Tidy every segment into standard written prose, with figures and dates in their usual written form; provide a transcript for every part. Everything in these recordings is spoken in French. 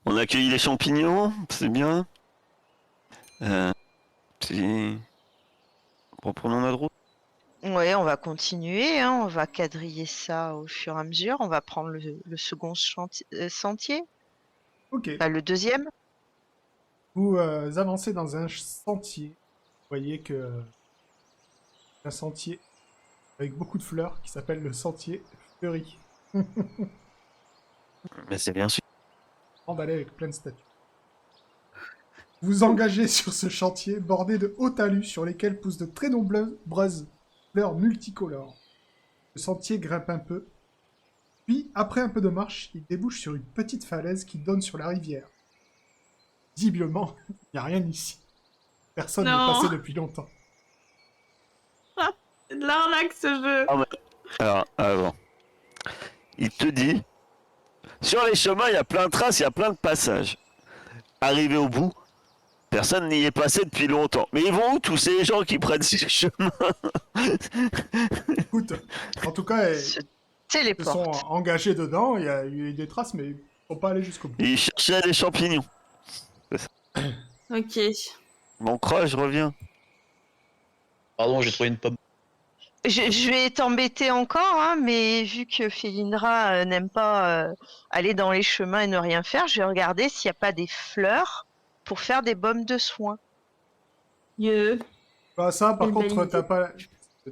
On accueille les champignons, c'est bien. C'est... Reprenons notre route. Ouais, on va continuer, hein, on va quadriller ça au fur et à mesure. On va prendre le second sentier, Ok. enfin le deuxième. Vous avancez dans un sentier. Vous voyez que un sentier avec beaucoup de fleurs qui s'appelle le sentier fleuri. Mais c'est bien sûr. Emballé avec plein de statues. Vous engagez sur ce chantier bordé de hauts talus sur lesquels poussent de très nombreuses fleurs multicolores. Le sentier grimpe un peu. Puis, après un peu de marche, il débouche sur une petite falaise qui donne sur la rivière. Visiblement, il n'y a rien ici. Personne n'est Non. passé depuis longtemps. C'est de l'arnaque ce jeu. Ah ouais. Alors, avant. Il te dit, sur les chemins, il y a plein de traces, il y a plein de passages. Arrivé au bout, personne n'y est passé depuis longtemps. Mais ils vont où tous ces gens qui prennent ces chemins? Écoute, en tout cas, Se ils se sont téléporte. engagés dedans, il y a eu des traces, mais ils ne sont pas allés jusqu'au bout. Ils cherchaient des champignons. Ok. Mon croche, reviens. Pardon, j'ai trouvé une pomme. Je vais t'embêter encore, hein, mais vu que Felindra n'aime pas aller dans les chemins et ne rien faire, je vais regarder s'il n'y a pas des fleurs pour faire des baumes de soins. Mieux. Bah, ça, par Une contre, belle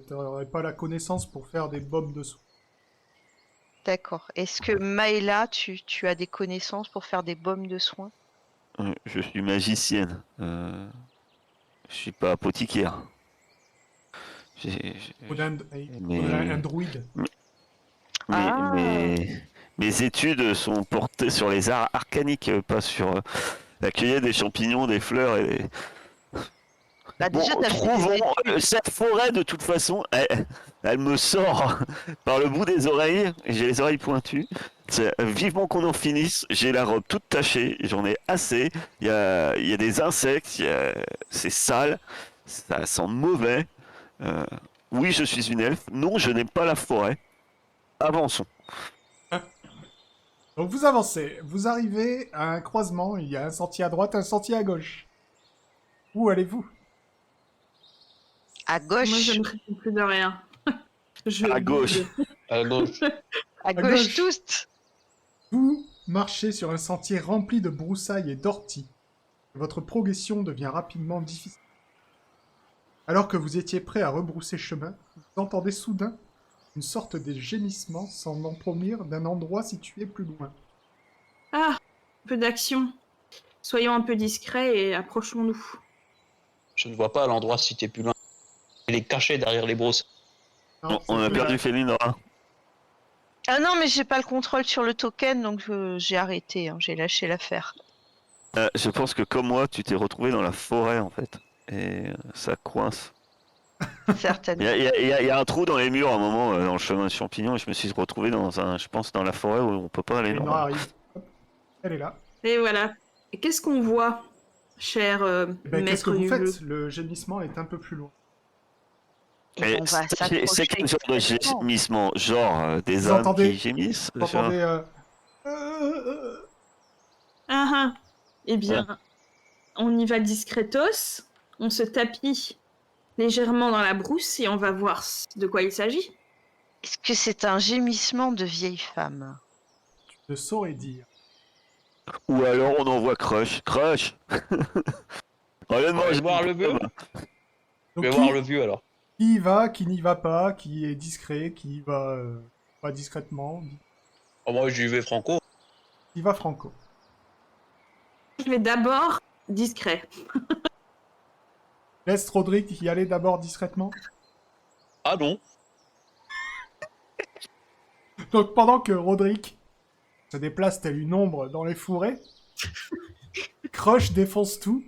t'aurais pas la connaissance pour faire des bombes de soins. D'accord. Est-ce que Maëla, tu as des connaissances pour faire des baumes de soins? Je suis magicienne. Je suis pas apothicaire. Faudrait un Mais- druide. Ah. Mes études sont portées sur les arts arcaniques, pas sur la cueillette des champignons, des fleurs et... Bah, Bon, déjà, t'as fait des trouvons études. cette forêt de toute façon, elle me sort par le bout des oreilles, et j'ai les oreilles pointues. Vivement qu'on en finisse, j'ai la robe toute tachée, j'en ai assez. Il y a des insectes, c'est sale, ça sent mauvais. Euh, oui, je suis une elfe. Non, je n'aime pas la forêt. Avançons. Donc vous avancez, vous arrivez à un croisement, il y a un sentier à droite, un sentier à gauche. Où allez-vous? À Moi, gauche. je ne réponds plus de rien. Je À gauche. boude. À gauche. À gauche. gauche tous. Vous marchez sur un sentier rempli de broussailles et d'orties. Votre progression devient rapidement difficile. Alors que vous étiez prêt à rebrousser chemin, vous entendez soudain une sorte de gémissement semblant provenir d'un endroit situé plus loin. Ah, un peu d'action. Soyons un peu discrets et approchons-nous. Je ne vois pas à l'endroit si t'es plus loin. Il est caché derrière les brousses. Non, On a c'est perdu là. Felindra. Ah non, mais j'ai pas le contrôle sur le token, donc j'ai arrêté, hein, j'ai lâché l'affaire. Je pense que comme moi, tu t'es retrouvé dans la forêt en fait. Et ça coince. Certainement. Il y a un trou dans les murs à un moment dans le chemin de champignons et je me suis retrouvé je pense dans la forêt où on peut pas aller. Elinor normalement. arrive. Hop, elle est là. Et voilà. Et qu'est-ce qu'on voit, cher Ben, qu'est-ce que maître vous du faites? jeu? Le gémissement est un peu plus loin. Et on va s'approcher. C'est quel genre de discrètement. gémissement? Genre des Vous âmes entendez- qui gémissent? Vous entendez... Ah ah. Eh bien, on y va discretos. On se tapit légèrement dans la brousse et on va voir de quoi il s'agit. Est-ce que c'est un gémissement de vieille femme? Tu ne saurais dire. Ou alors on envoie Crush. Crush. Reviens de On va manger voir une le vieux. pomme. Je Donc, vais voir le vieux alors. qui y va, qui n'y va pas, qui est discret, qui y va pas discrètement, Oh, moi, j'y vais franco. qui va franco. Je vais d'abord discret. Laisse Roderick y aller d'abord discrètement. Ah non. Donc pendant que Roderick se déplace tel une ombre dans les fourrés, Crush défonce tout.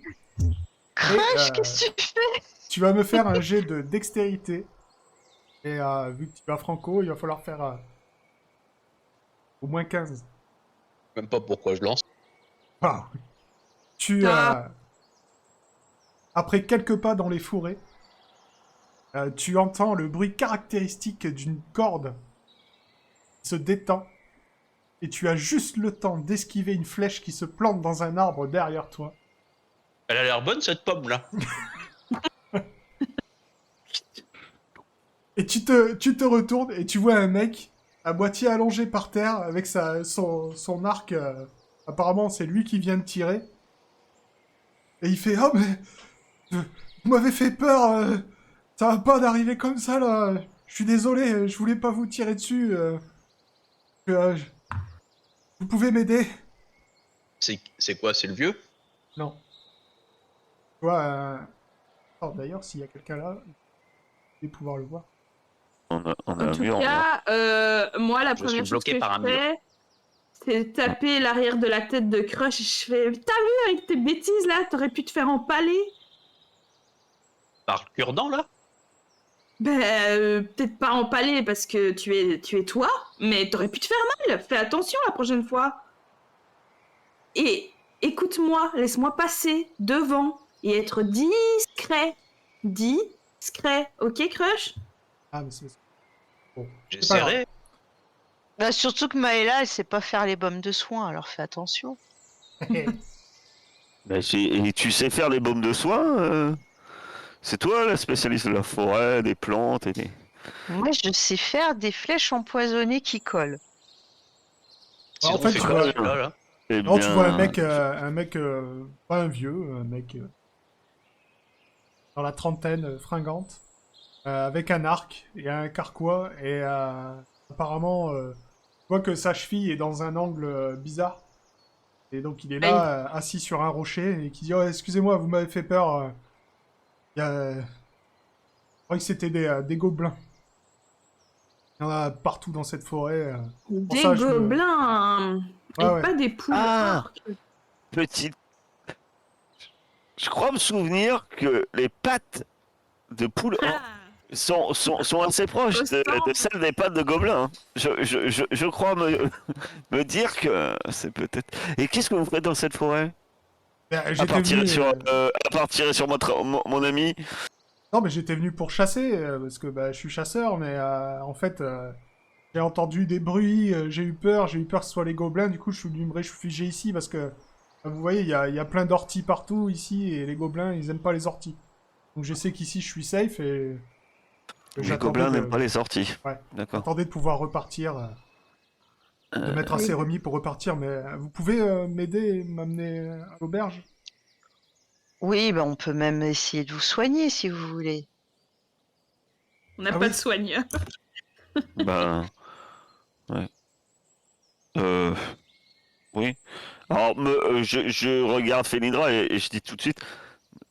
Crush, Et, qu'est-ce que tu fais? tu vas me faire un jet de dextérité. Et vu que tu vas franco, il va falloir faire au moins 15. Même pas pourquoi je lance. Ah. Tu, après quelques pas dans les fourrés, tu entends le bruit caractéristique d'une corde qui se détend. Et tu as juste le temps d'esquiver une flèche qui se plante dans un arbre derrière toi. Elle a l'air bonne cette pomme là. Et tu te retournes et tu vois un mec à moitié allongé par terre avec son arc. Apparemment, c'est lui qui vient de tirer. Et il fait « Oh, mais vous m'avez fait peur. Ça va pas d'arriver comme ça, là. Je suis désolé, je voulais pas vous tirer dessus. Vous pouvez m'aider ?» C'est quoi, c'est le vieux? Non. Tu vois, oh, d'ailleurs, s'il y a quelqu'un là, vous allez pouvoir le voir. On a En un tout mur. cas, moi, la Je suis première chose bloqué que par je un mur. fais, c'est taper l'arrière de la tête de Crush. Et je fais, t'as vu avec tes bêtises là, t'aurais pu te faire empaler. Par le cure-dent là? Peut-être pas empaler parce que tu es toi, mais t'aurais pu te faire mal. Fais attention la prochaine fois. Et écoute-moi, laisse-moi passer devant et être discret. Discret, ok, Crush? Ah, mais c'est... Bon, c'est pas grave. J'essaierai. Bah, surtout que Maëla, elle sait pas faire les bombes de soins, alors fais attention. Et tu sais faire les baumes de soins C'est toi la spécialiste de la forêt, des plantes et des... Moi, je sais faire des flèches empoisonnées qui collent. En Sinon, fait, fais tu quoi vois- celui-là là? Eh Non, tu vois un bien, mec, pas un vieux, un mec dans la trentaine, fringante, avec un arc et un carquois, et apparemment, tu vois que sa cheville est dans un angle bizarre. Et donc il est là, assis sur un rocher, et qui dit « Oh, excusez-moi, vous m'avez fait peur. Je croyais que c'était des gobelins. Il y en a partout dans cette forêt. Pour Des ça, je me- gobelins Ouais, et ouais. pas des poules Ah. orques. petite... Je crois me souvenir que les pattes de poule Ah, sont assez proches de celles des pattes de gobelin. Hein. Je crois me dire que c'est peut-être... Et qu'est-ce que vous faites dans cette forêt? Ben, À j'étais part tirer venu, sur mon ami. Non, mais j'étais venu pour chasser, parce que bah, je suis chasseur, mais en fait, j'ai entendu des bruits, j'ai eu peur que ce soit les gobelins, du coup je suis venu me réfugier ici, parce que, vous voyez, il y a plein d'orties partout ici, et les gobelins, ils aiment pas les orties. Donc je sais qu'ici je suis safe, et Les j'attendais gobelins n'aiment pas les sorties. Ouais. D'accord. j'attendais de pouvoir repartir, de m'être assez remis pour repartir, mais vous pouvez m'aider, m'amener à l'auberge? Oui, bah, on peut même essayer de vous soigner si vous voulez. on n'a Ah pas oui. de soigneur. Ben... Ouais. Euh... Oui. Alors, je regarde Felindra et je dis tout de suite,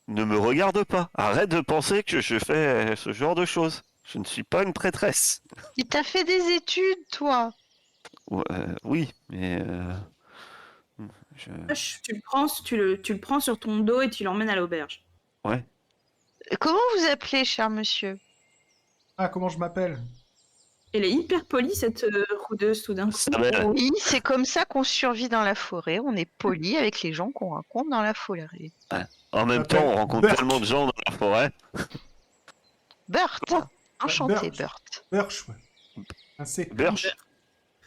ne me regarde pas. Arrête de penser que je fais ce genre de choses. Je ne suis pas une traîtresse. Tu t'as fait des études, toi. Ouais, oui, mais je... Tu le prends sur ton dos et tu l'emmènes à l'auberge. ouais. Comment vous appelez, cher monsieur? Ah, comment je m'appelle? Elle est hyper polie, cette rôdeuse, tout d'un coup. Ça va- Oui, c'est comme ça qu'on survit dans la forêt. On est poli avec les gens qu'on rencontre dans la forêt. En même m'appelle temps, on rencontre Burke. tellement de gens dans la forêt. Bert, enchanté, Birch. Bert. Birch, ouais. Un C. Birch.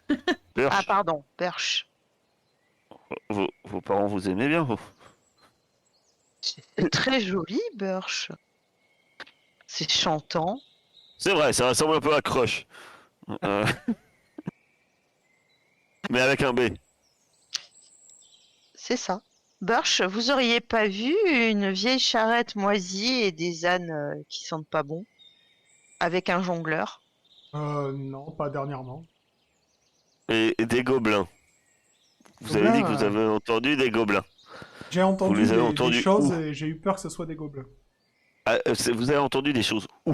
Ah, Birch. pardon, Berch. Vos parents vous aimez bien, vous. C'est très joli, Birch. C'est chantant. C'est vrai, ça ressemble un peu à Crush. Euh, Mais avec un B. C'est ça. Birch, vous auriez pas vu une vieille charrette moisie et des ânes qui sentent pas bon avec un jongleur? Non, pas dernièrement. Et des gobelins. Vous avez dit que vous avez entendu des gobelins. J'ai entendu les avez des entendus choses où? et j'ai eu peur que ce soit des gobelins. Ah, vous avez entendu des choses où?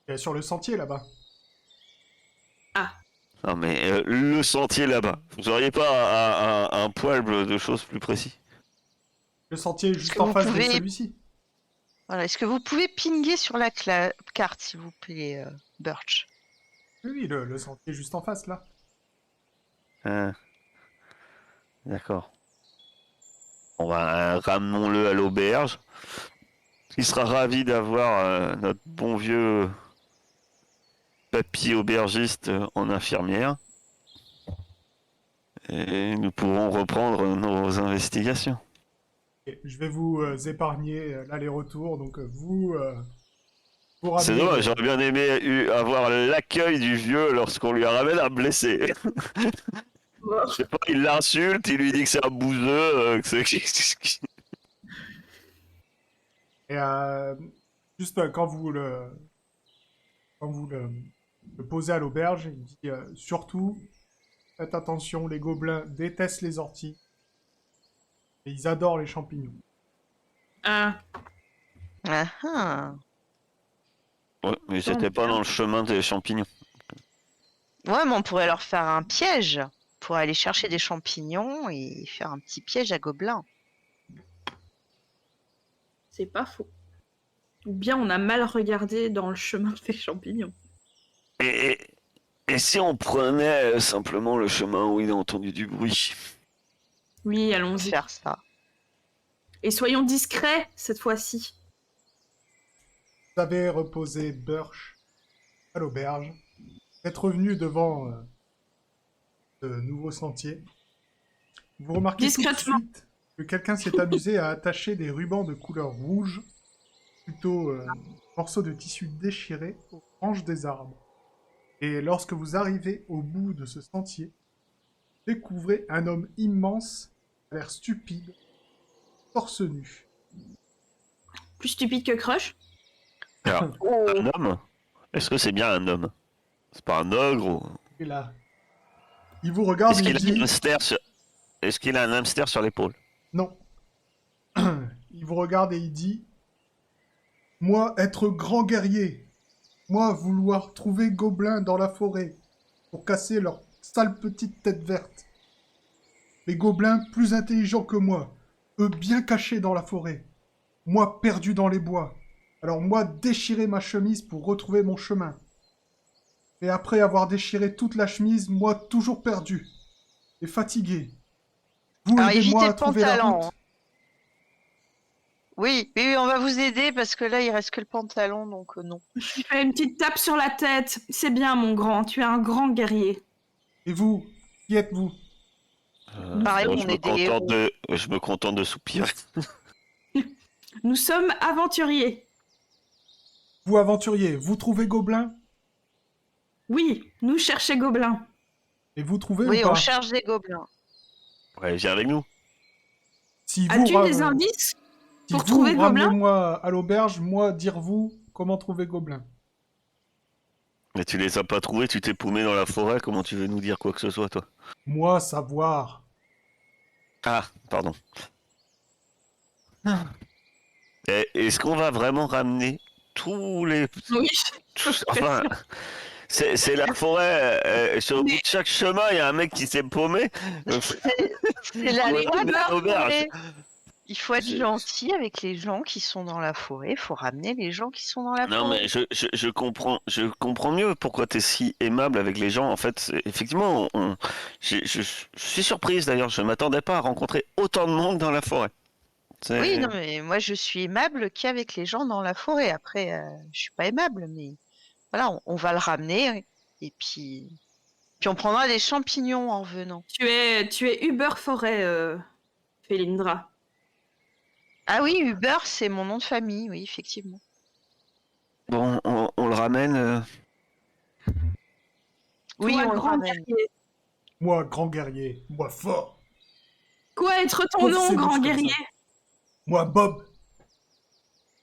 Et sur le sentier là-bas. Non mais le sentier là-bas. Vous auriez pas un poil de choses plus précis? Le sentier est Est-ce juste que en vous face de pouvez- celui-ci. Voilà. Est-ce que vous pouvez pinguer sur la carte, s'il vous plaît, Birch? Oui, le sentier est juste en face, là. Euh, d'accord. On va ramenons-le à l'auberge. Il sera ravi d'avoir notre bon vieux papy aubergiste en infirmière. Et nous pourrons reprendre nos investigations. Et je vais vous épargner l'aller-retour, donc vous C'est ramenez dommage, j'aurais bien aimé avoir l'accueil du vieux lorsqu'on lui ramène un blessé. Je sais pas, il l'insulte, il lui dit que c'est un bouseux, Et juste quand vous le posez à l'auberge, il dit surtout, faites attention, les gobelins détestent les orties et ils adorent les champignons. Ah, Ah ah. Ouais, mais Tant j'étais pas bien. dans le chemin des champignons. Ouais, mais on pourrait leur faire un piège pour aller chercher des champignons et faire un petit piège à gobelins. c'est pas faux. Ou bien on a mal regardé dans le chemin des champignons. Et, et, et si on prenait simplement le chemin où il a entendu du bruit? Oui, On peut allons-y. faire ça. Et soyons discrets cette fois-ci. Vous avez reposé Birch à l'auberge. Vous êtes revenu devant de nouveaux sentiers. Vous remarquez tout de Discrètement. suite que quelqu'un s'est amusé à attacher des rubans de couleur rouge, plutôt morceaux de tissu déchirés, aux branches des arbres. Et lorsque vous arrivez au bout de ce sentier, découvrez un homme immense, à l'air stupide, torse nu. Plus stupide que Crush. Alors, Oh. un homme? Est-ce que c'est bien un homme? C'est pas un ogre ou... Et là, il vous regarde Est-ce et il qu'il a un dit... hamster sur... Est-ce qu'il a un hamster sur l'épaule? Non. Il vous regarde et il dit... Moi, être grand guerrier. Moi, vouloir trouver gobelins dans la forêt pour casser leur sale petite tête verte. Les gobelins plus intelligents que moi, eux bien cachés dans la forêt. Moi, perdu dans les bois. Alors moi, déchirer ma chemise pour retrouver mon chemin. Et après avoir déchiré toute la chemise, moi, toujours perdu. Et fatigué. Vous Alors, aidez-moi évitez à le trouver la pantalon, route. hein. Oui, oui, on va vous aider parce que là, il reste que le pantalon, donc non. Je fais une petite tape sur la tête. C'est bien, mon grand. Tu es un grand guerrier. Et vous, qui êtes-vous? Pareil, moi, on est des héros. je me contente de soupirer. Nous sommes aventuriers. Vous aventurier, vous trouvez gobelins? Oui, nous cherchons gobelins. Et vous trouvez Oui, ou on pas? cherche des gobelins. Ouais, viens avec nous. Si vous, As-tu des indices si pour vous trouver gobelins? ramenez-moi à l'auberge, moi, dire-vous comment trouver gobelins. Mais tu les as pas trouvés, tu t'es paumé dans la forêt, comment tu veux nous dire quoi que ce soit, toi? Moi, savoir. Ah, pardon. Est-ce qu'on va vraiment ramener tous les... Oui. Enfin, c'est la forêt, sur le bout de chaque chemin, il y a un mec qui s'est paumé. C'est la Ouais, loi de la l'auberge. forêt. Il faut être gentil avec les gens qui sont dans la forêt. Il faut ramener les gens qui sont dans la Non, forêt. mais je comprends mieux pourquoi tu es si aimable avec les gens. En fait, effectivement, je suis surprise d'ailleurs. Je m'attendais pas à rencontrer autant de monde dans la forêt. Oui, non, mais moi, je suis aimable qu'avec les gens dans la forêt. Après, je suis pas aimable, mais voilà, on va le ramener et puis on prendra des champignons en revenant. Tu es Uber Forêt, Félindra. Ah oui, Uber, c'est mon nom de famille, oui, effectivement. Bon, on le ramène. Oui, Toi, on le grand ramène. guerrier. Moi, grand guerrier. Moi, fort. Quoi être ton Pauvre nom, ces grand mouches comme guerrier? ça. Moi, Bob.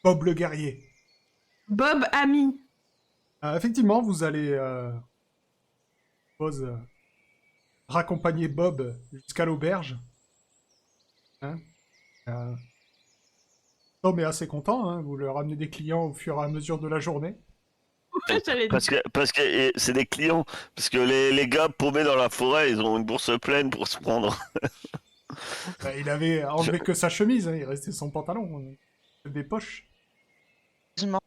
Bob le guerrier. Bob Ami. Effectivement, vous allez suppose, raccompagner Bob jusqu'à l'auberge. Hein Tom est assez content, hein, vous leur ramenez des clients au fur et à mesure de la journée. J'allais dire. Parce que c'est des clients. Parce que les gars paumés dans la forêt, ils ont une bourse pleine pour se prendre. Bah, il avait enlevé que sa chemise, hein, il restait son pantalon. Des poches. Heureusement.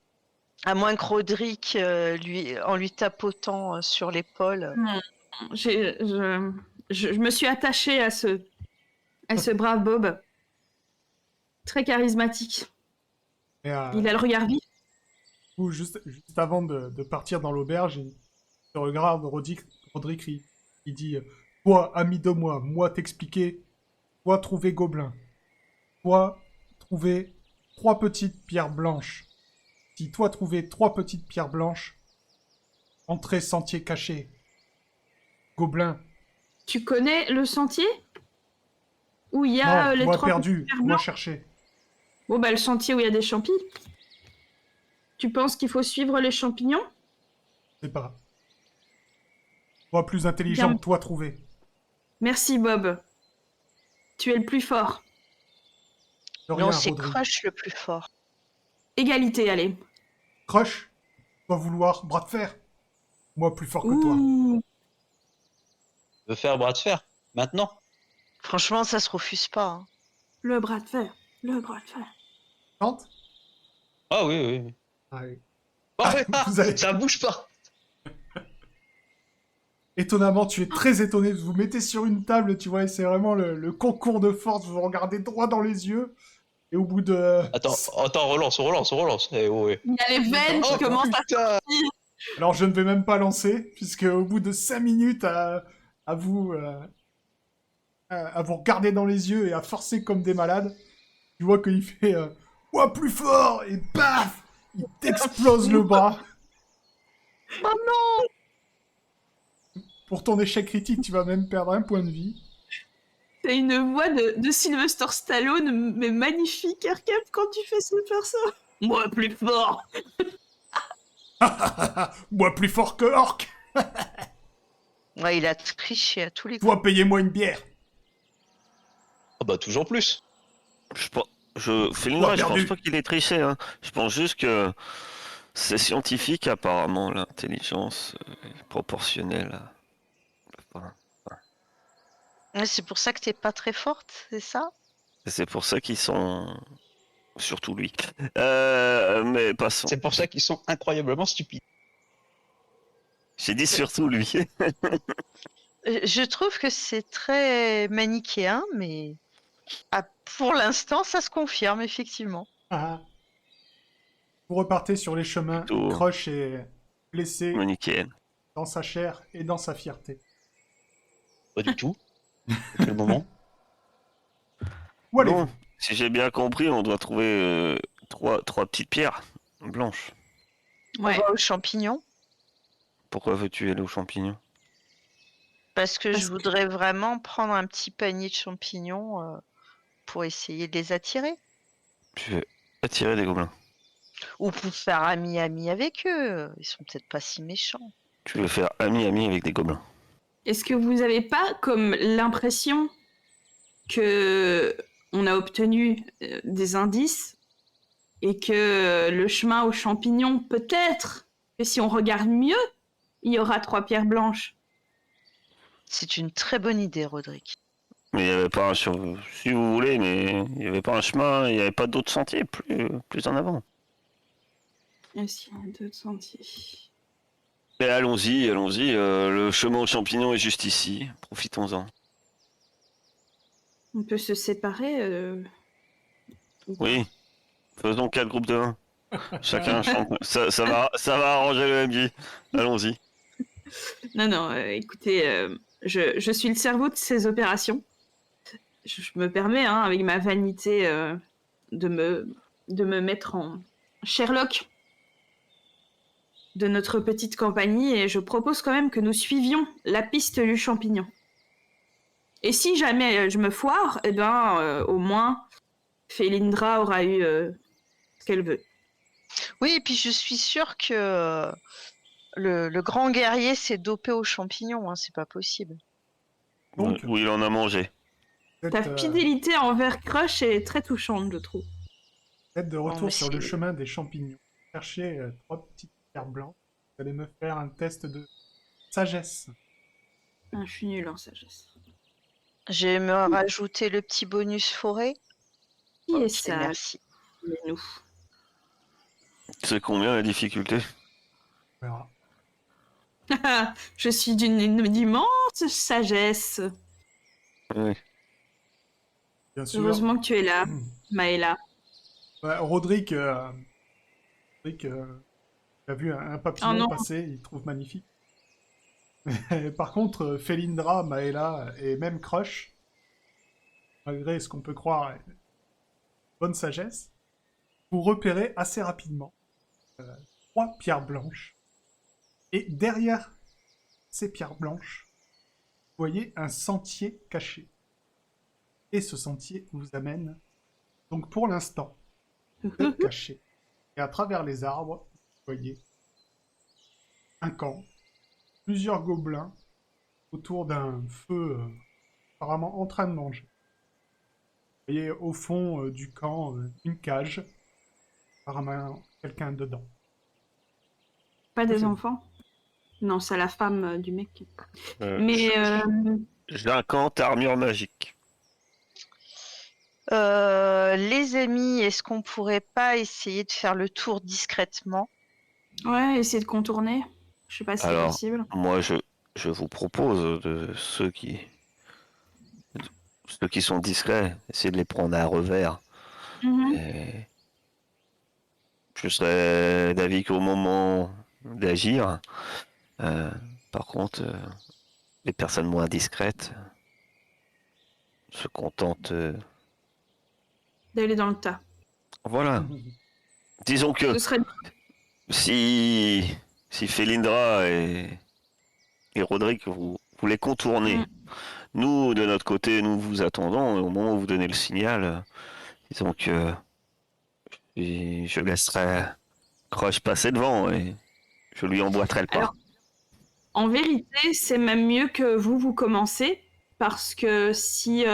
À moins que Roderick, en lui tapotant sur l'épaule. Non, je me suis attachée à ce brave Bob. Très charismatique. Et, Il a le regard vif. ou juste avant de partir dans l'auberge, il te regarde, Roderick, il dit toi, ami de moi t'expliquer, toi, trouver Gobelin. Toi, trouver 3 petites pierres blanches. Si toi, trouver 3 petites pierres blanches, entrée sentier caché. Gobelin. Tu connais le sentier où il y a Non, les moi 3 perdu, pierres moi blanches. cherché. Bon, bah, le sentier où il y a des champis. Tu penses qu'il faut suivre les champignons? C'est pas grave. Moi plus intelligent, Bien. toi trouver. Merci, Bob. Tu es le plus fort. De Non, rien, c'est Roderick. Crush le plus fort. Égalité, allez. Crush, toi vouloir bras de fer. Moi plus fort que toi. Ouh. Je veux faire bras de fer. Maintenant. Franchement, ça se refuse pas. Hein. Le bras de fer. Le bras de fer. Tente. Ah oui, oui. Allez. Parfait. Vous allez- Ça bouge pas. Étonnamment, tu es très étonné. Vous vous mettez sur une table, tu vois, et c'est vraiment le concours de force. Vous vous regardez droit dans les yeux. Et au bout de... Attends, relance. Eh, ouais. Il y a les veines qui Oh commencent à... putain. Alors, je ne vais même pas lancer, puisque au bout de 5 minutes à vous regarder dans les yeux et à forcer comme des malades, tu vois qu'il fait ouah, plus fort, et paf, il t'explose le bras. Oh non! Pour ton échec critique, tu vas même perdre 1 point de vie. C'est une voix de Sylvester Stallone, mais magnifique, Erkep, quand tu fais ce faire ça. Moi, plus fort! Moi plus fort que Orc. Ouais, il a triché à tous les coups. Toi, payez-moi une bière. Ah bah toujours plus. Félindra, Oh, je pense perdu. pas qu'il ait triché. Hein. Je pense juste que c'est scientifique, apparemment, l'intelligence est proportionnelle à... Enfin, Ouais, c'est pour ça que t'es pas très forte, c'est ça? c'est pour ça qu'ils sont... Surtout lui. Mais passons. C'est pour ça qu'ils sont incroyablement stupides. J'ai dit surtout lui. Je trouve que c'est très manichéen, mais pour l'instant, ça se confirme, effectivement. Ah. Vous repartez sur les chemins. Plutôt. Crush est blessé Manichéenne. dans sa chair et dans sa fierté. Pas du tout. À quel moment? Où allez-vous? Non, si j'ai bien compris, on doit trouver trois petites pierres blanches. On va aux champignons, Pourquoi veux-tu aller aux champignons? parce que Parce je que- voudrais vraiment prendre un petit panier de champignons pour essayer de les attirer. Tu veux attirer des gobelins. Ou pour faire ami-ami avec eux. Ils sont peut-être pas si méchants. Tu veux faire ami-ami avec des gobelins. Est-ce que vous avez pas comme l'impression que on a obtenu des indices et que le chemin aux champignons, peut-être que si on regarde mieux, il y aura 3 pierres blanches. C'est une très bonne idée, Roderick. Mais il n'y avait pas un si vous voulez, mais il n'y avait pas un chemin, il n'y avait pas d'autres sentiers plus en avant. Et si on a 2 sentiers. Mais allons-y, le chemin aux champignons est juste ici, profitons-en. On peut se séparer. Oui, faisons 4 groupes de 1. Chacun chante. Ça va arranger le MJ. Allons-y. Non, écoutez, je suis le cerveau de ces opérations. Je me permets, hein, avec ma vanité, de me mettre en Sherlock de notre petite compagnie et je propose quand même que nous suivions la piste du champignon. Et si jamais je me foire, eh ben, au moins, Félindra aura eu ce qu'elle veut. Oui, et puis je suis sûre que le grand guerrier s'est dopé aux champignons. Hein, c'est pas possible. Donc- Oui, il en a mangé. Vous Ta êtes, fidélité envers Crush est très touchante, je trouve. vous êtes de Non, retour mais sur le c'est- chemin des champignons. Cherchez 3 petites pierres blanches. Vous allez me faire un test de sagesse. Ah, je suis nulle en sagesse. Je vais me rajouter le petit bonus forêt. Qui est Ok, sage? merci. Mais nous. C'est combien la difficulté? On verra. Je suis d'une immense sagesse. Oui. Bien sûr. Heureusement que tu es là, Hmm. Maëla. Ouais, Roderick, a vu un Oh papillon non, passer, il trouve magnifique. Par contre, Felindra, Maëla et même Crush, malgré ce qu'on peut croire, bonne sagesse, vous repérez assez rapidement 3 pierres blanches. Et derrière ces pierres blanches, vous voyez un sentier caché. Et ce sentier vous amène, donc pour l'instant, vous êtes caché. Et à travers les arbres, vous voyez un camp, plusieurs gobelins autour d'un feu apparemment en train de manger. Vous voyez au fond du camp une cage, apparemment quelqu'un dedans. pas Que des faites-vous? enfants? Non, c'est la femme du mec. Euh, Mais J'incante armure magique. Les amis, est-ce qu'on pourrait pas essayer de faire le tour discrètement? ouais, essayer de contourner. Je sais pas si c'est Alors, possible. moi, je vous propose de ceux qui sont discrets, essayer de les prendre à revers. Mhm. Et je serais d'avis qu'au moment d'agir, euh, par contre, les personnes moins discrètes se contentent. D'aller dans le tas. Voilà. Disons que Ce serait... si Felindra et Roderick, vous les contournez. Mm. Nous, de notre côté, nous vous attendons. Et au moment où vous donnez le signal, disons que je laisserai Crush passer devant et je lui emboîterai le pas. Alors, en vérité, c'est même mieux que vous commencez, parce que si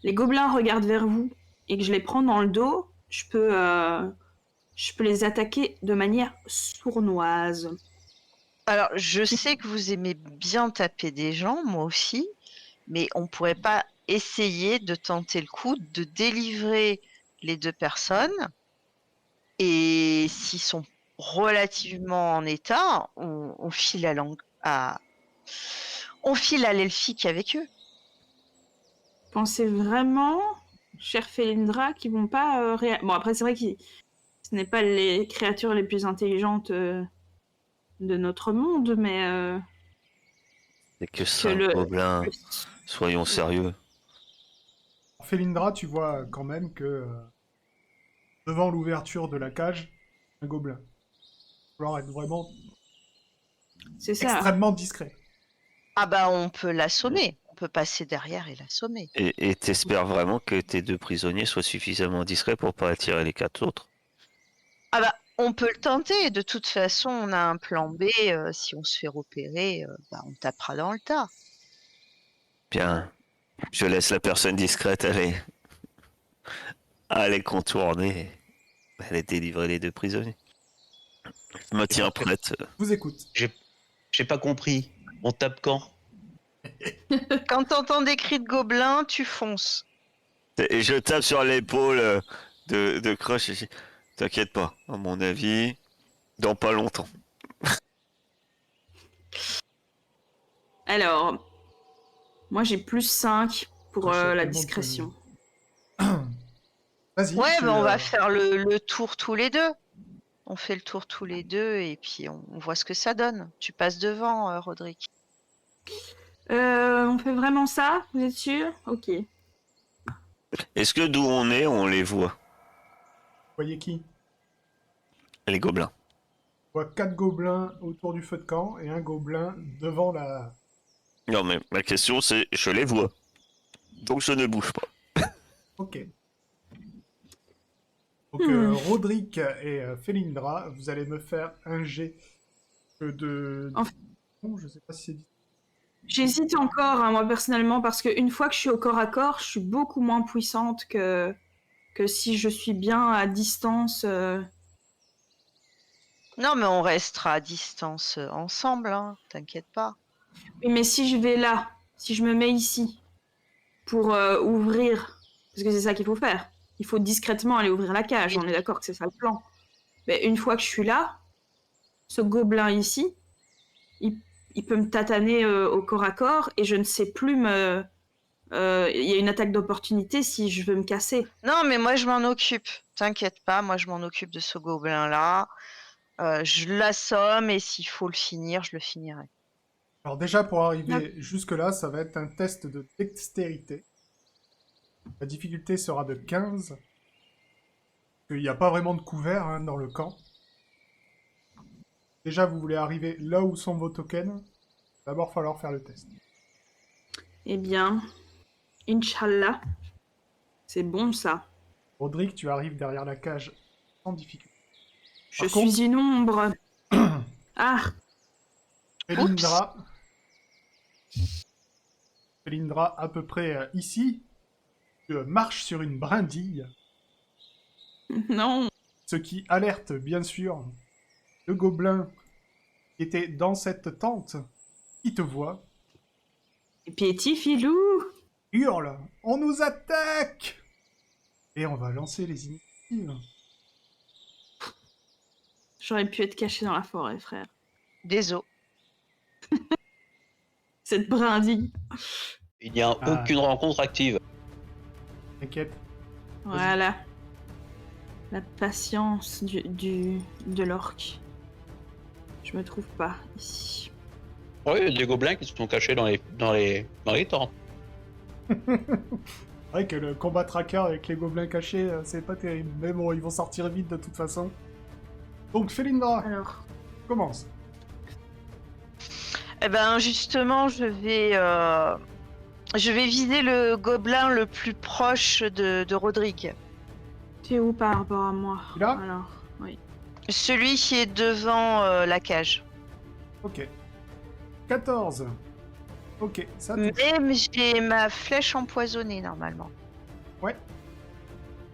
les gobelins regardent vers vous et que je les prends dans le dos, je peux les attaquer de manière sournoise. Alors, je sais que vous aimez bien taper des gens, moi aussi, mais on pourrait pas essayer de tenter le coup de délivrer les 2 personnes et s'ils sont relativement en état, on file on file à l'elfique avec eux. Pensez vraiment, cher Felindra, qu'ils vont pas Bon, après, c'est vrai que ce n'est pas les créatures les plus intelligentes de notre monde, mais C'est que que 5 gobelins, le- soyons sérieux. Felindra, tu vois quand même que devant l'ouverture de la cage, un gobelin. Il va falloir être vraiment c'est ça. extrêmement discret. Ah bah, on peut l'assommer. On peut passer derrière et l'assommer. Et t'espères vraiment que tes 2 prisonniers soient suffisamment discrets pour pas attirer les 4 autres? Ah bah, on peut le tenter. De toute façon, on a un plan B. Si on se fait repérer, bah, on tapera dans le tas. Bien, je laisse la personne discrète aller contourner, aller délivrer les 2 prisonniers. Je me tiens prête. Je vous écoute. J'ai pas compris. On tape quand? Quand t'entends des cris de gobelins, tu fonces. Et je tape sur l'épaule de Crush et je dis, t'inquiète pas, à mon avis, dans pas longtemps. Alors, moi j'ai plus 5 pour Je la demande discrétion. Vas-y. Ouais, tu, bah, on euh, va faire le tour tous les deux. On fait le tour tous les deux et puis on voit ce que ça donne. Tu passes devant, Roderick. On fait vraiment ça? Vous êtes sûr? Ok. Est-ce que d'où on les voit, voyez qui? les gobelins? On voit 4 gobelins autour du feu de camp et un gobelin devant la... Non, mais ma question c'est, je les vois. Donc je ne bouge pas. Ok. Donc, Hmm. Roderick et Felindra, vous allez me faire un jet de... En fait- Bon, je sais pas si c'est dit. J'hésite encore, hein, moi personnellement, parce qu'une fois que je suis au corps à corps, je suis beaucoup moins puissante que si je suis bien à distance. Non, mais on restera à distance ensemble, hein, t'inquiète pas. Oui, mais si je vais là, si je me mets ici pour ouvrir, parce que c'est ça qu'il faut faire, il faut discrètement aller ouvrir la cage, on est d'accord que c'est ça le plan. Mais une fois que je suis là, ce gobelin ici, il peut me tataner au corps à corps et je ne sais plus me... Il y a une attaque d'opportunité si je veux me casser. Non, mais moi je m'en occupe. T'inquiète pas, moi je m'en occupe de ce gobelin-là. Je l'assomme et s'il faut le finir, je le finirai. Alors déjà, pour arriver jusque-là, ça va être un test de dextérité. La difficulté sera de 15. Il n'y a pas vraiment de couvert hein, dans le camp. Déjà, vous voulez arriver là où sont vos tokens. D'abord, falloir faire le test. Eh bien, Inch'Allah, c'est bon ça. Rodrigue, tu arrives derrière la cage sans difficulté. Je Par suis contre- une ombre. Ah, Felindra. Felindra, à peu près ici, marche sur une brindille. non. Ce qui alerte, bien sûr, le gobelin qui était dans cette tente, qui te voit, Petit filou. hurle « On nous attaque !» Et on va lancer les initiatives. J'aurais pu être caché dans la forêt, frère. Désolé. Cette brindille. Il n'y a Ah. aucune rencontre active. T'inquiète. Voilà. La patience de l'orque. Je me trouve pas ici. Oui, il y a des gobelins qui se sont cachés dans les tentes. C'est vrai que le combat tracker avec les gobelins cachés, c'est pas terrible. Mais bon, ils vont sortir vite de toute façon. Donc, Felindra, Alors, commence. Eh ben justement, je vais viser le gobelin le plus proche de Rodrigue. tu es où par rapport à moi? Là Alors, oui. Celui qui est devant la cage. Ok. 14. Ok, ça touche. Mais j'ai ma flèche empoisonnée normalement. Ouais.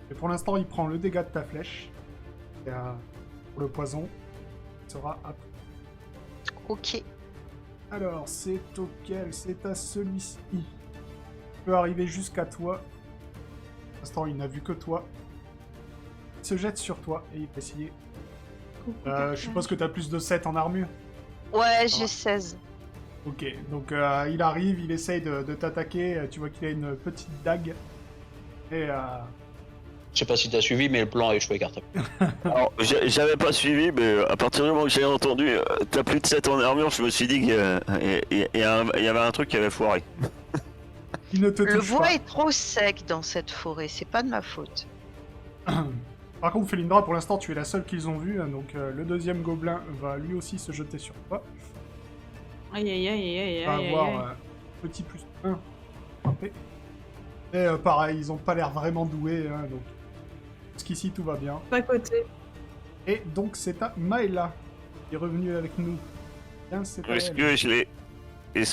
Et pour l'instant, il prend le dégât de ta flèche. Et, pour le poison, il sera après. Ok. Alors, c'est auquel? C'est à celui-ci. Il peut arriver jusqu'à toi. Pour l'instant, il n'a vu que toi. Il se jette sur toi et il peut essayer. Je suppose que tu as plus de 7 en armure. Ouais, j'ai va. 16. Ok, donc il arrive, il essaye de t'attaquer. Tu vois qu'il a une petite dague. Et Je sais pas si t'as suivi, mais le plan est échoué carte. Alors, j'avais pas suivi, mais à partir du moment où j'ai entendu t'as plus de 7 en armure, je me suis dit qu'il y avait un truc qui avait foiré. il ne te Le touche bois pas. est trop sec dans cette forêt, c'est pas de ma faute. Par contre, Felindra, pour l'instant, tu es la seule qu'ils ont vue. Hein, donc le deuxième gobelin va lui aussi se jeter sur toi. Aïe aïe aïe aïe Il va aïe aïe. avoir petit plus 1 frappé. Et pareil, ils ont pas l'air vraiment doués. Hein, donc jusqu'ici, tout va bien. Pas côté. Et donc, c'est à Maëla qui est revenue avec nous. Bien, c'est à Est-ce elle.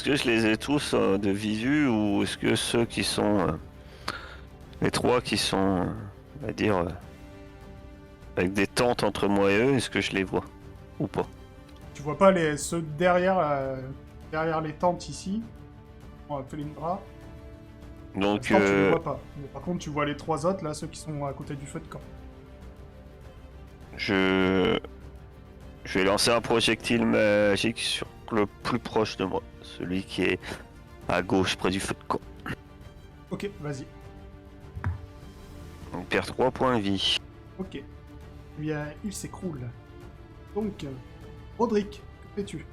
que je les ai tous de visu ou est-ce que ceux qui sont les trois qui sont on va dire avec des tentes entre moi et eux, est-ce que je les vois ou pas? Tu vois pas ceux derrière les tentes ici. Bon, Felindra. Pour Donc l'instant, tu les vois pas. Mais par contre, tu vois les trois autres, là, ceux qui sont à côté du feu de camp. je vais lancer un projectile magique sur le plus proche de moi, celui qui est à gauche près du feu de camp. Ok, vas-y. On perd 3 points de vie. Ok. Eh bien, il s'écroule. Donc, Rodrigue, que fais-tu?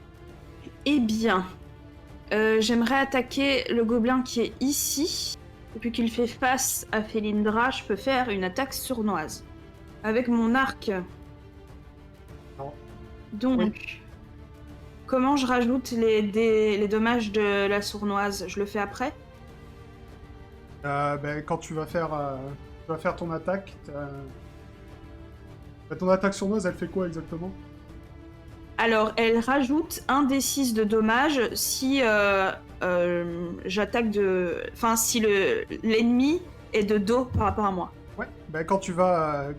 Eh bien, j'aimerais attaquer le gobelin qui est ici. Depuis qu'il fait face à Felindra, je peux faire une attaque sournoise. Avec mon arc. Non. Donc, Oui. comment je rajoute les dommages de la sournoise? Je le fais après? Quand tu vas faire ton attaque, ton attaque sournoise, elle fait quoi exactement? Alors, elle rajoute un D6 de dommages si j'attaque de... Enfin, si l'ennemi est de dos par rapport à moi. Ouais, quand tu vas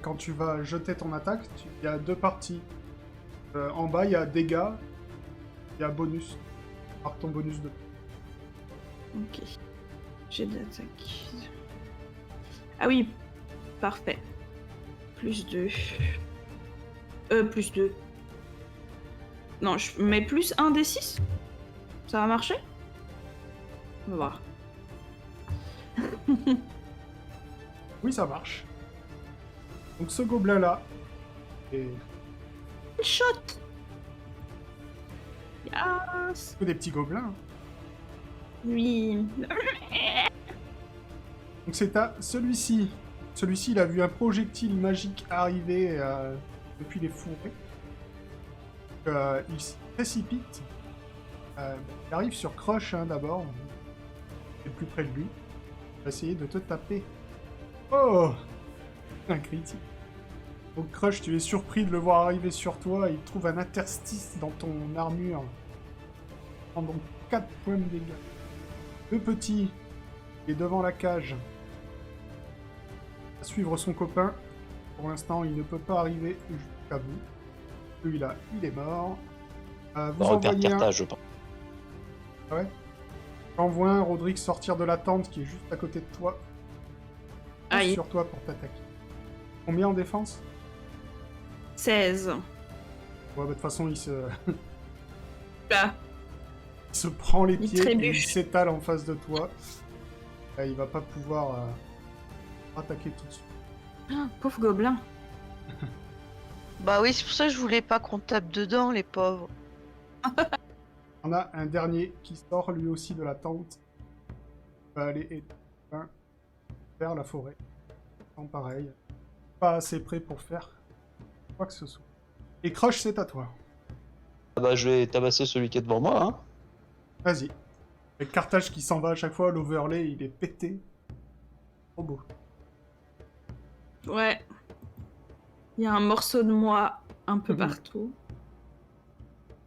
jeter ton attaque, il y a deux parties. En bas, il y a dégâts. Il y a bonus. Marque ton bonus de... Ok. J'ai d'attaque. Ah oui, parfait. Plus 2. Plus 2. Non, je mets plus 1 des 6. Ça va marcher? On va voir. Oui, ça marche. Donc ce gobelin-là... Et Shot! Yes! que des petits gobelins. Oui. Donc c'est à celui-ci. Celui-ci, il a vu un projectile magique arriver depuis les fourrés. Il s'y précipite. Il arrive sur Crush d'abord. C'est plus près de lui. Il va essayer de te taper. Oh! Un critique. Donc Crush, tu es surpris de le voir arriver sur toi. Il trouve un interstice dans ton armure. Il prend donc 4 points de dégâts. Le petit est devant la cage. À suivre son copain. Pour l'instant, il ne peut pas arriver jusqu'à vous. Celui-là, il est mort. Vous On va repère envoyez un... cartage, je pense. Ouais. J'envoie un Roderick sortir de la tente qui est juste à côté de toi. Aïe. Sur toi pour t'attaquer. Combien en défense? 16. Ouais, bah, de toute façon, il se... Là. il se prend les Il pieds et il trébuche. s'étale en face de toi. Il va pas pouvoir attaquer tout de suite. Ah, pauvre gobelin. Bah oui, c'est pour ça que je voulais pas qu'on tape dedans, les pauvres. On a un dernier qui sort lui aussi de la tente. Il va aller aider vers la forêt. En pareil. Pas assez près pour faire quoi que ce soit. Et Crush, c'est à toi. Ah bah, je vais tabasser celui qui est devant moi, hein. Vas-y. Le cartage qui s'en va à chaque fois, l'overlay, il est pété. Trop beau. Ouais. Il y a un morceau de moi un peu Mhm. partout.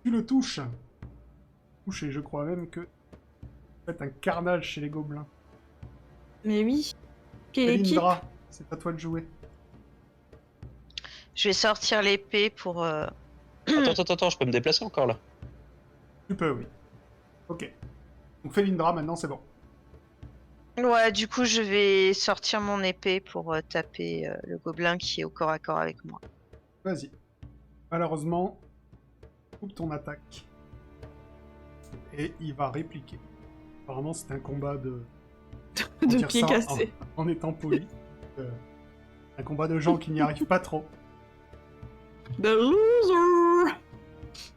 Tu le touches. Et je crois même que... Faites un carnage chez les gobelins. Mais oui. Quelle équipe? Elindra, c'est à toi de jouer. Je vais sortir l'épée pour... Attends, je peux me déplacer encore là. Tu peux, oui. Ok. Donc Felindra, maintenant, c'est bon. Ouais, du coup, je vais sortir mon épée pour taper le gobelin qui est au corps à corps avec moi. Vas-y. Malheureusement, coupe ton attaque. Et il va répliquer. Apparemment, c'est un combat de... Comment De dire pieds ça cassés. en étant poli. Un combat de gens qui n'y arrivent pas trop. The loser!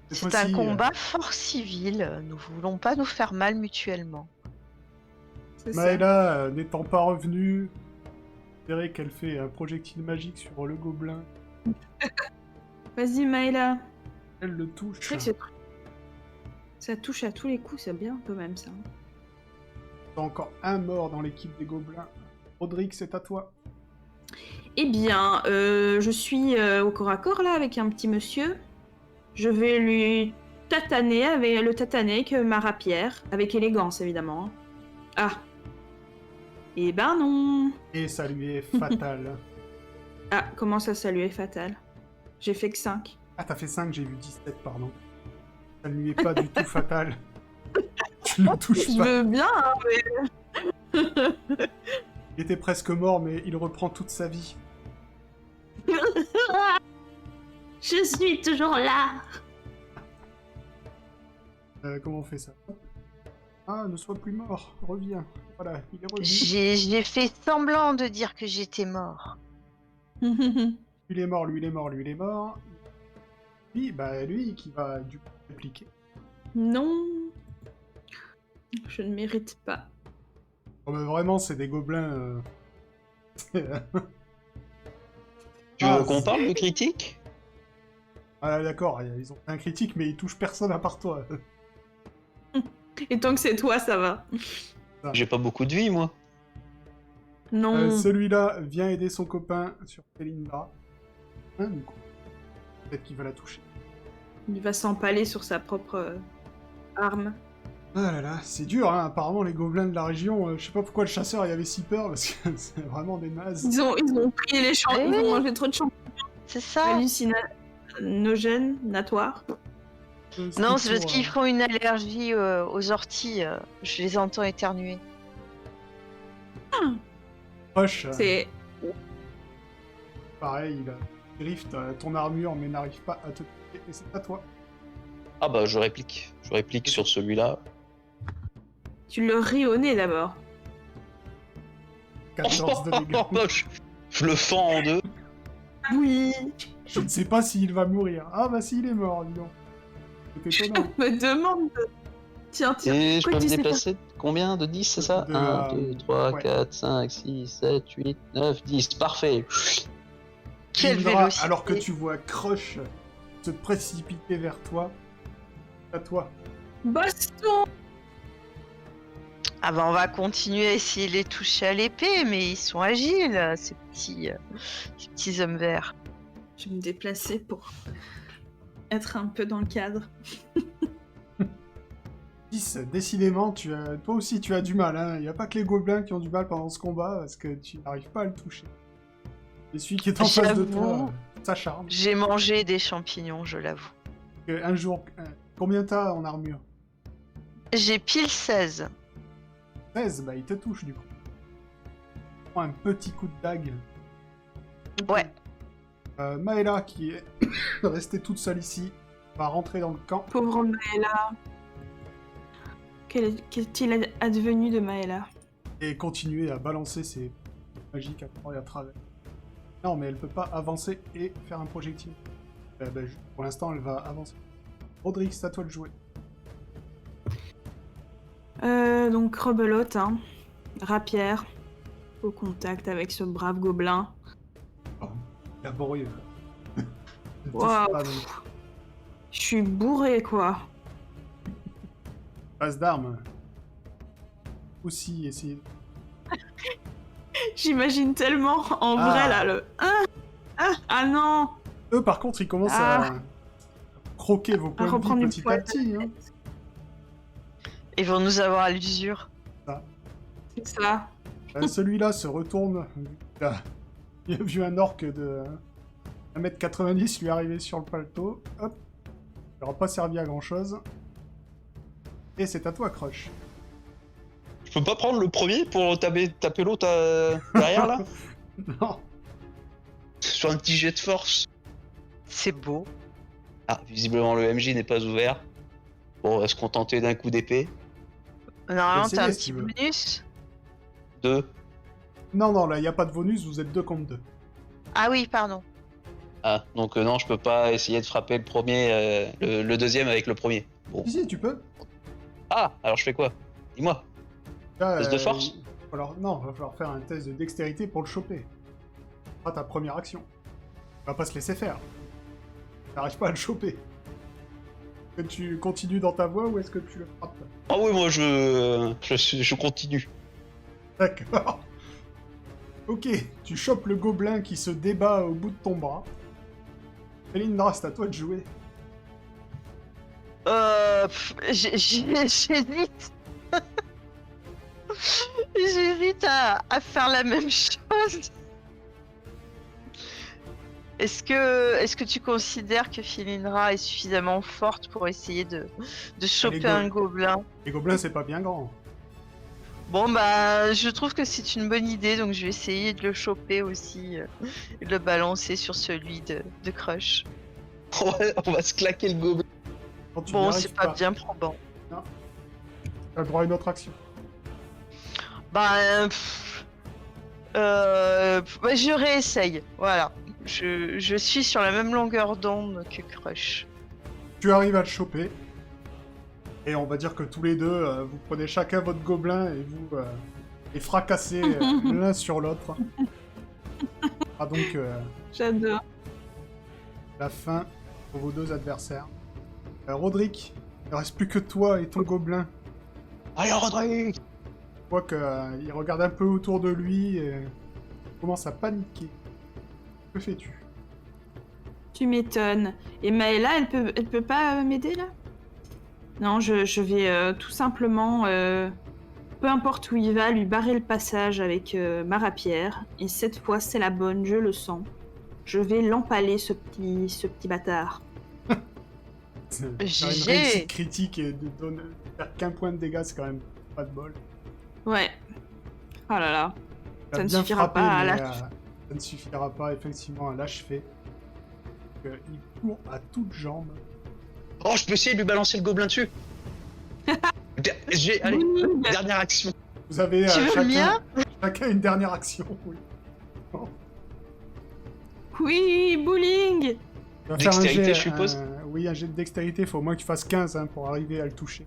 Cette C'est un fois-ci, combat fort civil. Nous voulons pas nous faire mal mutuellement. C'est ça. Maëla, n'étant pas revenue, vous verrez qu'elle fait un projectile magique sur le gobelin. Vas-y, Maëla. Elle le touche. C'est vrai que ça touche à tous les coups, c'est bien quand même ça. Il y a encore un mort dans l'équipe des gobelins. Roderick, c'est à toi. Eh bien, je suis au corps à corps là avec un petit monsieur. Je vais lui tataner avec ma rapière, avec élégance évidemment. Ah. Eh ben non. Et ça lui est fatal. Ah, comment ça lui est fatal? J'ai fait que 5. Ah, t'as fait 5, j'ai vu 17, pardon. Ça ne lui est pas du tout fatal. Tu le touches Je pas. veux bien, hein, mais... Il était presque mort, mais il reprend toute sa vie. Je suis toujours là. Comment on fait ça? Ah, ne sois plus mort, reviens. Voilà, il est revenu. J'ai fait semblant de dire que j'étais mort. Lui, il est mort, lui, il est mort, lui, il est mort. Lui, bah, lui qui va du coup répliquer. Non. Je ne mérite pas. Oh, mais vraiment, c'est des gobelins. Tu Ah, veux qu'on parle de critique? Ah, d'accord, ils ont fait un critique, mais ils touchent personne à part toi. Et tant que c'est toi, ça va. J'ai pas beaucoup de vie, moi. Non. Celui-là vient aider son copain sur Felindra. Du coup. Peut-être qu'il va la toucher. Il va s'empaler sur sa propre arme. Ah là là, c'est dur, hein. Apparemment, les gobelins de la région, je sais pas pourquoi le chasseur il avait si peur, parce que c'est vraiment des nazes. Ils ont pris les champs, Eh ils oui. ont mangé trop de champignons C'est ça. hallucinants. hallucinogènes. Non, c'est parce tour, qu'ils font une allergie aux orties. Je les entends éternuer. Crush, C'est. pareil, il drift ton armure mais n'arrive pas à te toucher et c'est à toi. Ah bah je réplique. Je réplique sur celui-là. Tu le ris au nez d'abord. 14 de dégâts. Je le fends en deux. Oui. Je ne sais pas s'il va mourir. Ah bah s'il est mort, dis donc. C'est étonnant. Me demande. Tiens. Et je Quoi, peux me tu sais pas déplacer de combien? De 10, c'est ça? De, 1, 2, 3, ouais. 4, 5, 6, 7, 8, 9, 10. Parfait. Quelle Indra, vélocité. alors que tu vois Crush se précipiter vers toi, à toi. Baston. Ah bah on va continuer à essayer de les toucher à l'épée, mais ils sont agiles, ces petits hommes verts. Je vais me déplacer pour être un peu dans le cadre. 10, décidément, toi aussi tu as du mal. Hein. Il n'y a pas que les gobelins qui ont du mal pendant ce combat parce que tu n'arrives pas à le toucher. Et celui qui est en face de toi J'avoue. s'acharne. J'ai mangé des champignons, je l'avoue. Un jour, combien t'as en armure? J'ai pile 16. 16, bah il te touche du coup. Prends un petit coup de dague. Ouais. Maëla, qui est restée toute seule ici, va rentrer dans le camp. Pauvre Maëla. Qu'est-il advenu de Maëla? Et continuer à balancer ses magiques à travers et à travers. Non, mais elle peut pas avancer et faire un projectile. Pour l'instant, elle va avancer. Rodrigue, c'est à toi de jouer. Donc rebelote, hein. Rapière. Au contact avec ce brave gobelin. Laborieux. Ne touche Waouh. pas, donc. Je suis bourré, quoi. Passe d'armes. Aussi, essayer. J'imagine tellement en vrai là le. Ah non. Eux, par contre, ils commencent à croquer vos À points de reprendre vie une petit fois à petit. Hein. Ils vont nous avoir à l'usure. C'est ça. Celui-là se retourne. Il a vu un orc de 1m90 lui arriver sur le paletot. Hop. Il n'aura pas servi à grand chose. Et c'est à toi, Crush. Je peux pas prendre le premier pour taper l'autre derrière là? Non. Sur un petit jet de force. C'est beau. Ah, visiblement le MJ n'est pas ouvert. Bon, on va se contenter d'un coup d'épée. Normalement, essayer, t'as un si petit tu veux. bonus. 2. Non, là, il n'y a pas de bonus, vous êtes 2 contre 2. Ah oui, pardon. Ah, donc non, je peux pas essayer de frapper le premier, le deuxième avec le premier. Bon. Si, tu peux. Ah, alors je fais quoi? Dis-moi. Là, Test de force? Non, il va falloir faire un test de dextérité pour le choper. Ce sera ta première action. Tu vas pas se laisser faire. T'arrives pas à le choper. Est-ce que tu continues dans ta voie ou est-ce que tu le frappes? Ah oui, moi je continue. D'accord. Ok, tu chopes le gobelin qui se débat au bout de ton bras. Felindra, c'est à toi de jouer. J'hésite. J'hésite à faire la même chose. Est-ce que tu considères que Felindra est suffisamment forte pour essayer de choper un gobelin? Les gobelins, c'est pas bien grand. Bon bah, je trouve que c'est une bonne idée, donc je vais essayer de le choper aussi et de le balancer sur celui de Crush. On va se claquer le gobelin. Quand tu n'y Bon, arrives c'est pas bien probant. Tu as le droit à une autre action. Bah, je réessaye. Voilà. Je suis sur la même longueur d'onde que Crush. Tu arrives à le choper. Et on va dire que tous les deux, vous prenez chacun votre gobelin et vous les fracassez l'un sur l'autre. Ah donc J'adore. la fin pour vos deux adversaires. Rodrigue, il ne reste plus que toi et ton gobelin. Allez, Rodrigue! Tu vois qu'il regarde un peu autour de lui et commence à paniquer. Que fais-tu? Tu m'étonnes. Et Maëla, elle peut pas m'aider là? Non, je vais tout simplement, peu importe où il va, lui barrer le passage avec ma rapière. Et cette fois, c'est la bonne, je le sens. je vais l'empaler, ce petit bâtard. Faire une GG. réussite critique et de faire qu'un point de dégâts, c'est quand même pas de bol. Ouais. Oh là là. Il a Ça ne bien suffira frappé, pas à mais, l'achever. ça ne suffira pas effectivement à l'achever. Il court à toutes jambes. Oh, je peux essayer de lui balancer le gobelin dessus. Allez, Oui. dernière action. Vous avez Tu veux le mien chacun une dernière action. Oui. Oui, bowling. Tu vas faire Dextérité, je suppose. Oui, un jet de dextérité. Il faut au moins que tu fasses 15 hein, pour arriver à le toucher.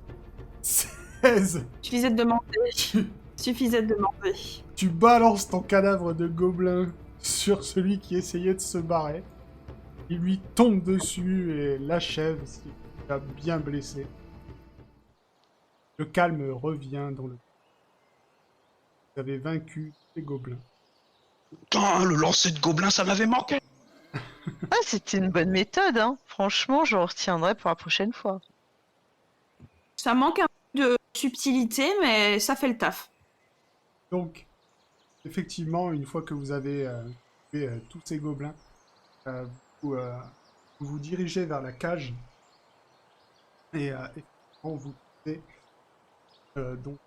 16. Suffisait de demander. Suffisait de demander. Tu balances ton cadavre de gobelin sur celui qui essayait de se barrer. Il lui tombe dessus et l'achève, ce qui l'a bien blessé. Le calme revient dans le... Vous avez vaincu les gobelins. Putain, le lancer de gobelin, ça m'avait manqué. Ah, c'était une bonne méthode, hein. Franchement, je retiendrai pour la prochaine fois. Ça manque un peu de subtilité, mais ça fait le taf. Donc, effectivement, une fois que vous avez tué tous ces gobelins, vous vous dirigez vers la cage. Et effectivement, vous trouvez donc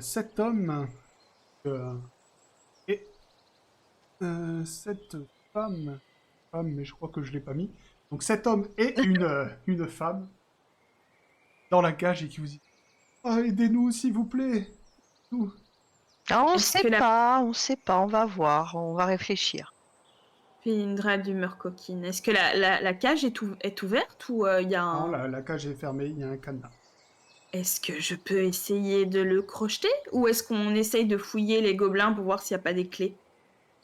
7 hommes et 7 femmes. Mais je crois que je l'ai pas mis. Donc 7 hommes et une femme dans la cage et qui vous dit ah, aidez-nous s'il vous plaît. Nous. Ah, on Est-ce sait que la- pas, on sait pas, on va voir, on va réfléchir. Félindra d'humeur coquine. Est-ce que la cage est ouverte ou il y a Non, un... la cage est fermée, il y a un cadenas. Est-ce que je peux essayer de le crocheter ou est-ce qu'on essaye de fouiller les gobelins pour voir s'il n'y a pas des clés?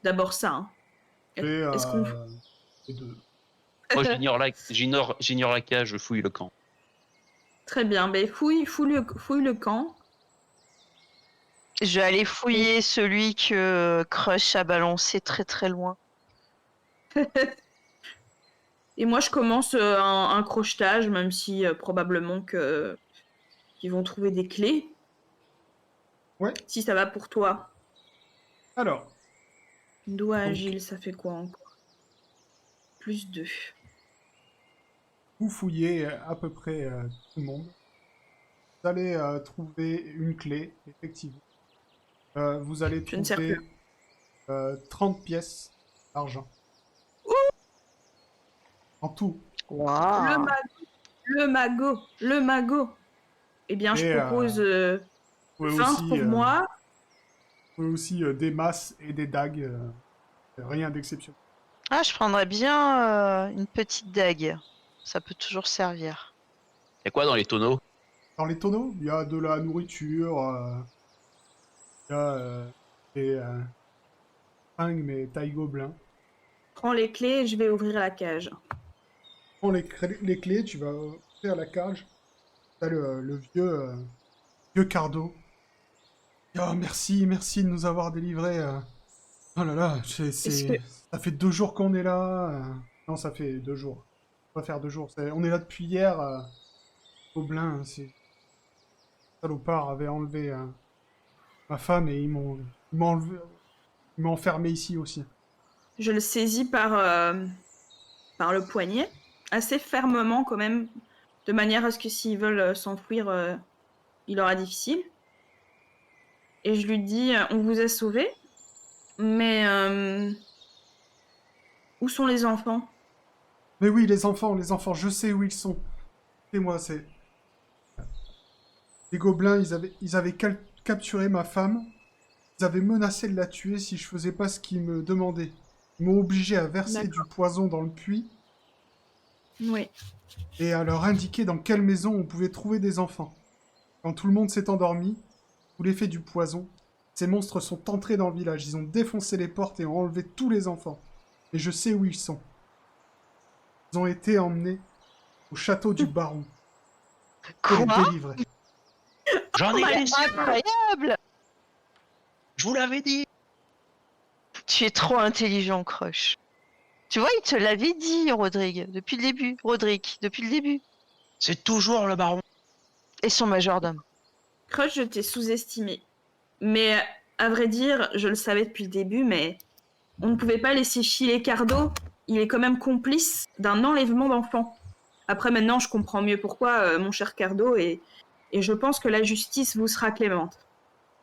D'abord ça, hein. Et Est-ce qu'on... les deux. Moi, j'ignore la cage, je fouille le camp. Très bien, ben fouille le camp. Je vais aller fouiller celui que Crush a balancé très très loin. Et moi, je commence un crochetage, même si probablement qu'ils vont trouver des clés. Ouais. Si ça va pour toi. Alors, Doigt Donc- agile, ça fait quoi encore? +2. vous fouillez à peu près tout le monde. Vous allez trouver une clé, effectivement. Vous allez Je ne sais trouver 30 pièces d'argent. En tout. Waouh. Le magot. Eh bien, je Et, propose Vous pouvez 20 aussi, pour moi. vous pouvez aussi des masses et des dagues. Rien d'exceptionnel. Ah, je prendrais bien une petite dague. Ça peut toujours servir. Y'a quoi dans les tonneaux? Dans les tonneaux, il y a de la nourriture, il y a des fringues, mais taille gobelin. Prends les clés et je vais ouvrir la cage. Prends les clés, tu vas ouvrir la cage. T'as le vieux Cardo. Oh, merci de nous avoir délivrés. Oh là là, Est-ce que- ça fait 2 jours qu'on est là. Non, ça fait 2 jours. On va faire 2 jours. On est là depuis hier. Gobelin, ces salopards avaient enlevé ma femme et ils m'ont enfermé ici aussi. Je le saisis par le poignet, assez fermement quand même, de manière à ce que s'ils veulent s'enfuir, il aura difficile. Et je lui dis, on vous a sauvés, mais où sont les enfants? Mais oui, les enfants, je sais où ils sont. Et moi, c'est... Les gobelins, ils avaient capturé ma femme. Ils avaient menacé de la tuer si je faisais pas ce qu'ils me demandaient. Ils m'ont obligé à verser du poison dans le puits Oui. et à leur indiquer dans quelle maison on pouvait trouver des enfants. Quand tout le monde s'est endormi, sous l'effet du poison, ces monstres sont entrés dans le village. Ils ont défoncé les portes et ont enlevé tous les enfants. Et je sais où ils sont. Ils ont été emmenés au château du baron. Pour les Quoi? délivrer. J'en ai les yeux, Incroyable! je vous l'avais dit. Tu es trop intelligent, Crush. Tu vois, il te l'avait dit, Rodrigue, depuis le début. Roderick, depuis le début. C'est toujours le baron. Et son majordome. Crush, je t'ai sous-estimé. Mais à vrai dire, je le savais depuis le début, mais on ne pouvait pas laisser filer Cardo. Il est quand même complice d'un enlèvement d'enfants. Après, maintenant, je comprends mieux pourquoi, mon cher Cardo, et je pense que la justice vous sera clémente.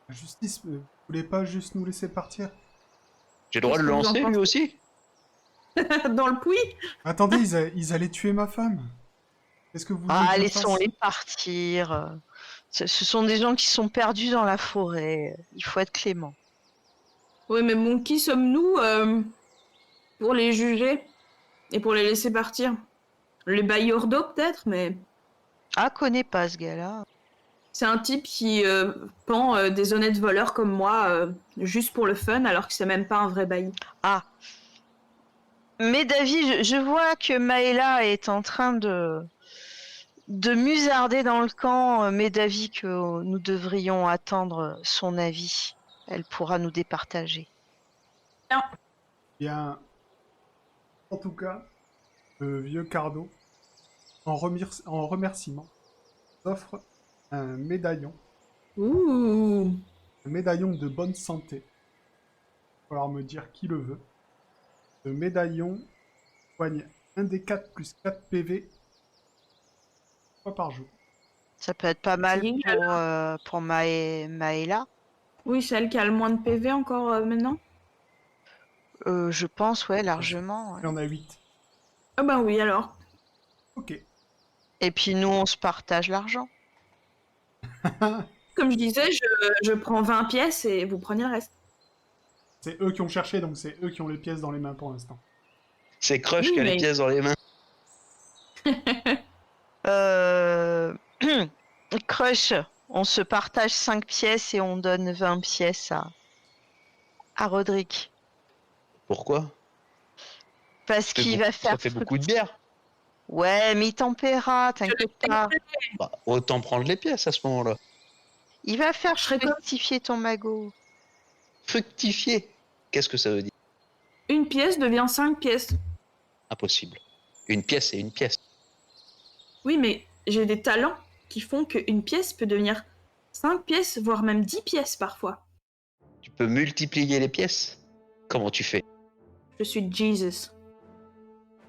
La justice, vous voulez pas juste nous laisser partir? J'ai le droit de le Qu'est-ce que vous en lancer, lui pensez aussi? Dans le puits? Attendez, ils allaient tuer ma femme. Qu'est-ce que vous voulez Ah, que je fasse? laissons-les partir. Ce sont des gens qui sont perdus dans la forêt. Il faut être clément. Oui, mais bon, qui sommes-nous pour les juger et pour les laisser partir? Les bailleurs d'eau, peut-être, mais Ah, connais pas ce gars-là. c'est un type qui pend des honnêtes voleurs comme moi juste pour le fun, alors que c'est même pas un vrai bailli. Ah. Mais David, je vois que Maëla est en train de musarder dans le camp. Mais David, que nous devrions attendre son avis. Elle pourra nous départager. Bien, en tout cas, le vieux Cardo, en remerciement, offre un médaillon Ouh. de bonne santé. Il va falloir me dire qui le veut. Le médaillon soigne 1 des 4 plus 4 PV fois par jour. Ça peut être pas mal C'est pour Maëla. Oui, celle qui a le moins de PV encore maintenant. Je pense, ouais, largement. Ouais. Il y en a 8. Ah bah oui, alors. Ok. Et puis nous, on se partage l'argent. Comme je disais, je prends 20 pièces et vous prenez le reste. C'est eux qui ont cherché, donc c'est eux qui ont les pièces dans les mains pour l'instant. C'est Crush Oui, qui a les mais- pièces dans les mains. Crush, on se partage 5 pièces et on donne 20 pièces à Roderick. Pourquoi? Parce qu'il va faire... Ça fait beaucoup de bière. Ouais, mais il t'en paiera, t'inquiète pas. Bah, autant prendre les pièces à ce moment-là. Il va faire Je serais comme- fructifier ton magot. Fructifier. Qu'est-ce que ça veut dire? Une pièce devient 5 pièces. Impossible. Une pièce, c'est une pièce. Oui, mais j'ai des talents qui font qu'une pièce peut devenir 5 pièces, voire même 10 pièces parfois. Tu peux multiplier les pièces? Comment tu fais? Je suis Jesus.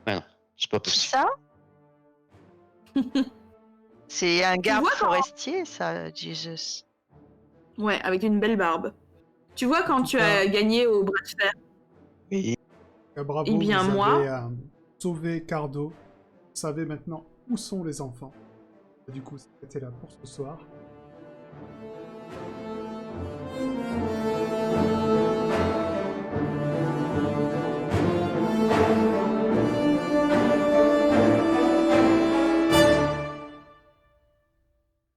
Mais non, c'est pas Qui possible. ça? C'est un garde vois quand- forestier, ça, Jesus. Ouais, avec une belle barbe. Tu vois quand En tout tu cas- as gagné au bras de fer? Oui. Bravo, Eh bien, vous moi- avez sauvé Cardo. Vous savez maintenant où sont les enfants. Du coup, c'était là pour ce soir.